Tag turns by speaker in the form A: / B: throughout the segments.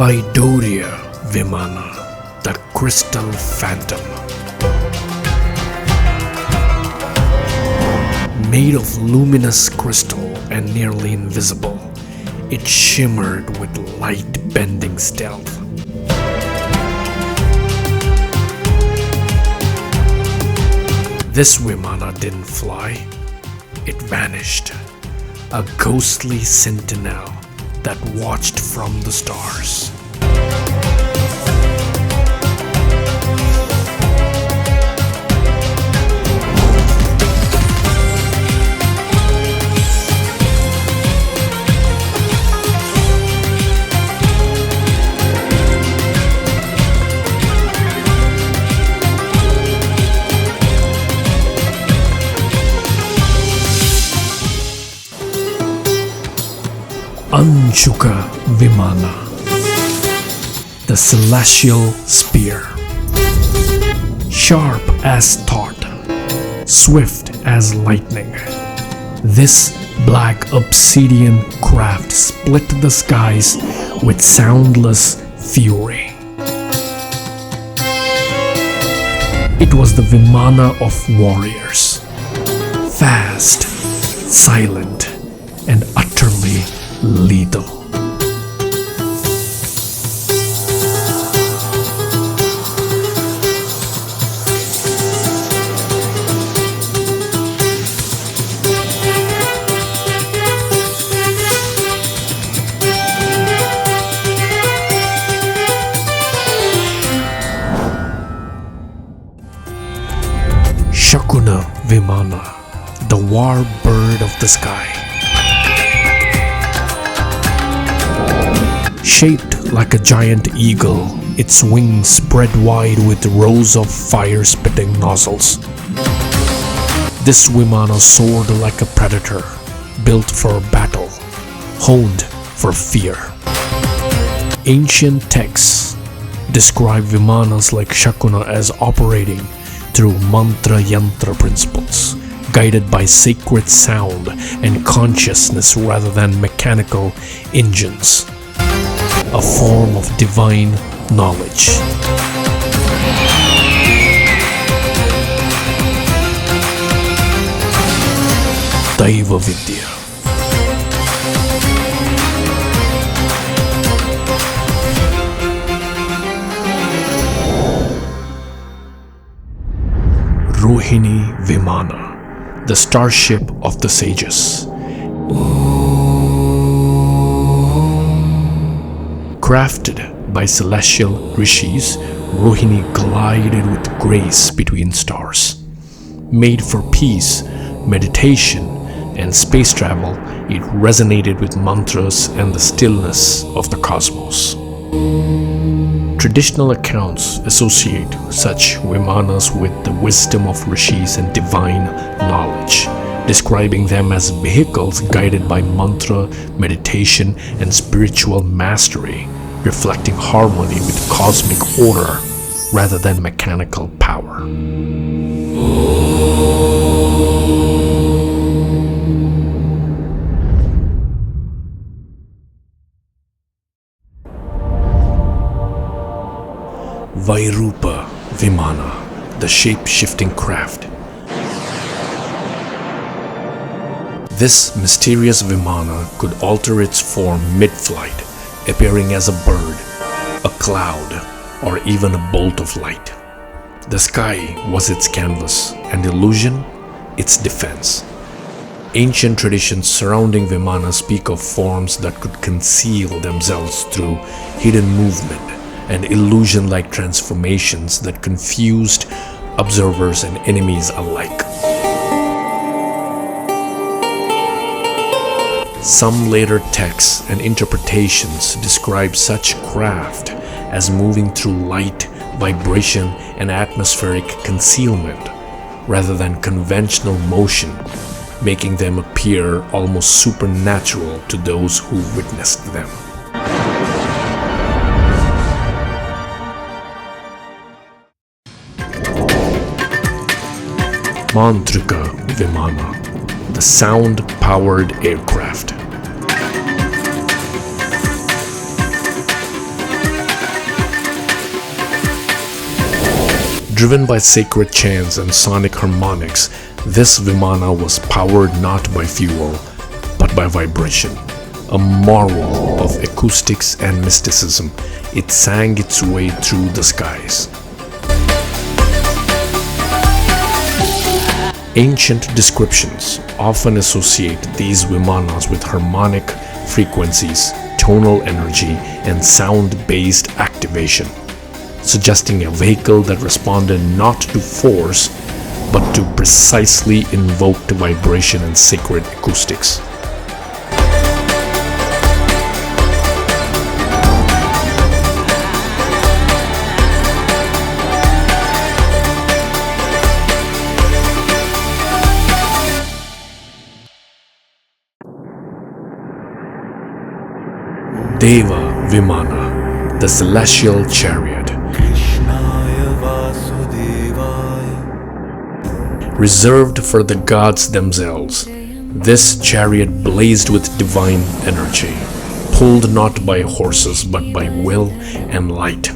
A: Vaidurya Vimana, the crystal phantom. Made of luminous crystal and nearly invisible, it shimmered with light-bending stealth. This Vimana didn't fly, it vanished, a ghostly sentinel that watched from the stars. Anshuka Vimana, the celestial spear. Sharp as thought, swift as lightning, this black obsidian craft split the skies with soundless fury. It was the Vimana of warriors, fast, silent, and utterly lethal. Shakuna Vimana, the Warbird of the sky. Shaped like a giant eagle, its wings spread wide with rows of fire-spitting nozzles. This Vimana soared like a predator, built for battle, honed for fear. Ancient texts describe Vimanas like Shakuna as operating through mantra-yantra principles, guided by sacred sound and consciousness rather than mechanical engines. A form of divine knowledge. Deva Vidya. Rohini Vimana, the starship of the sages. Crafted by celestial rishis, Rohini glided with grace between stars. Made for peace, meditation, and space travel, it resonated with mantras and the stillness of the cosmos. Traditional accounts associate such Vimanas with the wisdom of rishis and divine knowledge, describing them as vehicles guided by mantra, meditation, and spiritual mastery, reflecting harmony with cosmic order rather than mechanical power. Vyroopa Vimana, the shape-shifting craft. This mysterious Vimana could alter its form mid-flight, appearing as a bird, a cloud, or even a bolt of light. The sky was its canvas, and illusion its defense. Ancient traditions surrounding Vimana speak of forms that could conceal themselves through hidden movement and illusion-like transformations that confused observers and enemies alike. Some later texts and interpretations describe such craft as moving through light, vibration, and atmospheric concealment rather than conventional motion, making them appear almost supernatural to those who witnessed them. Mantrika Vimana, the sound-powered aircraft. Driven by sacred chants and sonic harmonics, this Vimana was powered not by fuel, but by vibration. A marvel of acoustics and mysticism, it sang its way through the skies. Ancient descriptions often associate these Vimanas with harmonic frequencies, tonal energy, and sound-based activation, suggesting a vehicle that responded not to force, but to precisely invoked vibration and sacred acoustics. Deva Vimana, the celestial chariot. Reserved for the gods themselves, this chariot blazed with divine energy, pulled not by horses but by will and light.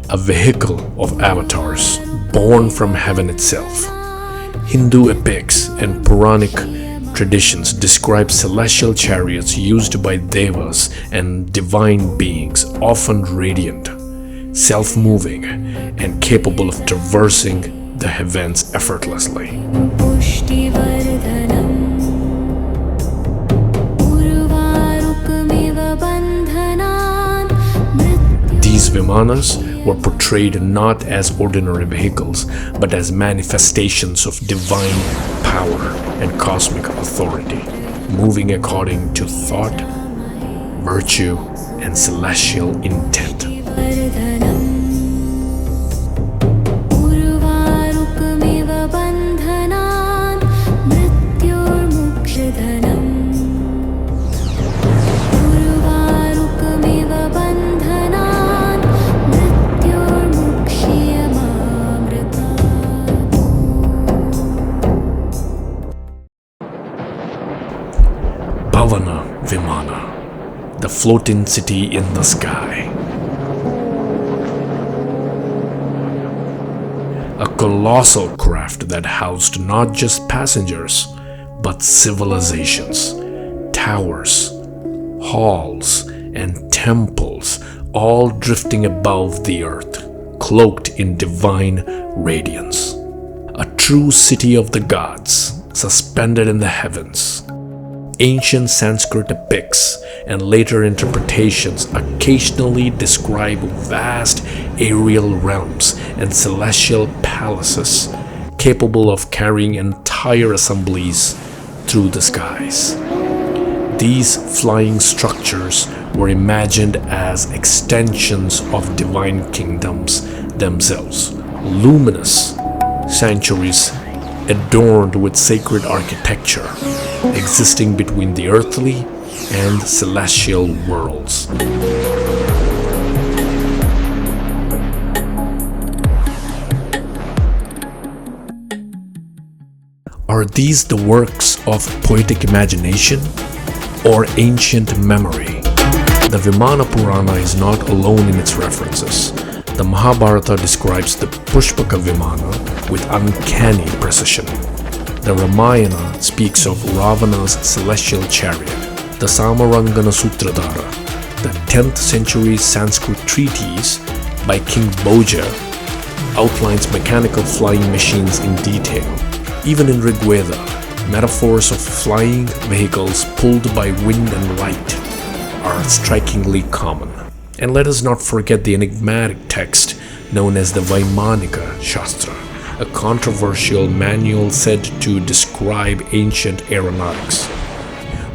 A: A vehicle of avatars, born from heaven itself. Hindu epics and Puranic traditions describe celestial chariots used by devas and divine beings, often radiant, self-moving, and capable of traversing the heavens effortlessly. These Vimanas were portrayed not as ordinary vehicles, but as manifestations of divine power and cosmic authority, moving according to thought, virtue, and celestial intent. Bhavana Vimana, the floating city in the sky. A colossal craft that housed not just passengers, but civilizations, towers, halls, and temples, all drifting above the earth, cloaked in divine radiance. A true city of the gods, suspended in the heavens. Ancient Sanskrit epics and later interpretations occasionally describe vast aerial realms and celestial palaces capable of carrying entire assemblies through the skies. These flying structures were imagined as extensions of divine kingdoms themselves, luminous sanctuaries adorned with sacred architecture, existing between the earthly and celestial worlds. Are these the works of poetic imagination or ancient memory? The Vimana Purana is not alone in its references. The Mahabharata describes the Pushpaka Vimana with uncanny precision. The Ramayana speaks of Ravana's celestial chariot. The Samarangana Sutradhara, the 10th century Sanskrit treatise by King Bhoja, outlines mechanical flying machines in detail. Even in Rigveda, metaphors of flying vehicles pulled by wind and light are strikingly common. And let us not forget the enigmatic text known as the Vaimanika Shastra, a controversial manual said to describe ancient aeronautics.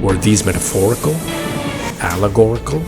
A: Were these metaphorical, allegorical,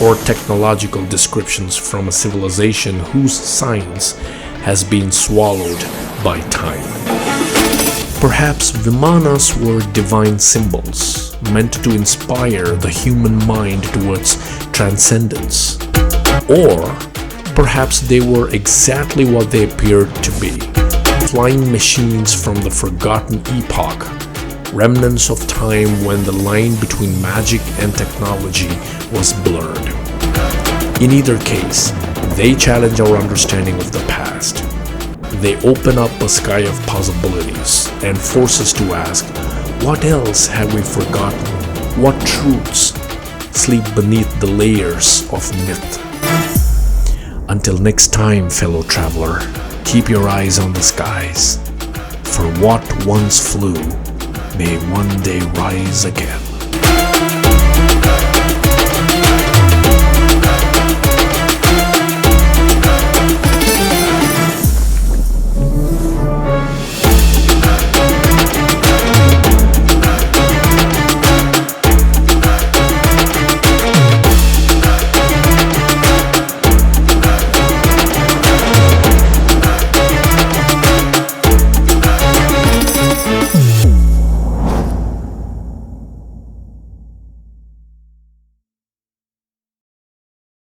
A: or technological descriptions from a civilization whose science has been swallowed by time? Perhaps Vimanas were divine symbols, meant to inspire the human mind towards transcendence. Or perhaps they were exactly what they appeared to be, flying machines from the forgotten epoch, remnants of time when the line between magic and technology was blurred. In either case, they challenge our understanding of the past. They open up a sky of possibilities and force us to ask, what else have we forgotten? What truths sleep beneath the layers of myth? Until next time, fellow traveler, keep your eyes on the skies, for what once flew may one day rise again.